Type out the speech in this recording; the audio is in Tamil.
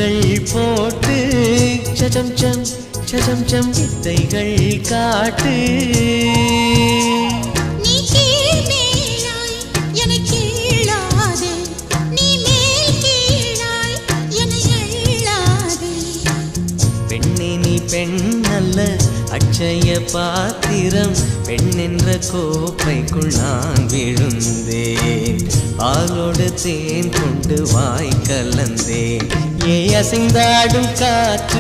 சத்தங்கள் போட்டு சஜம் சம் சஜம் சம் வித்தைகள் காட்டு. பெண்ணல்ல அட்சய பாத்திரம், பெண் என்ற கோப்பைக்குள் நான் விழுந்தேன். பாலோடு தேன் கொண்டு வாய் கலந்தேன். ஏ அசைந்தாடும் காற்று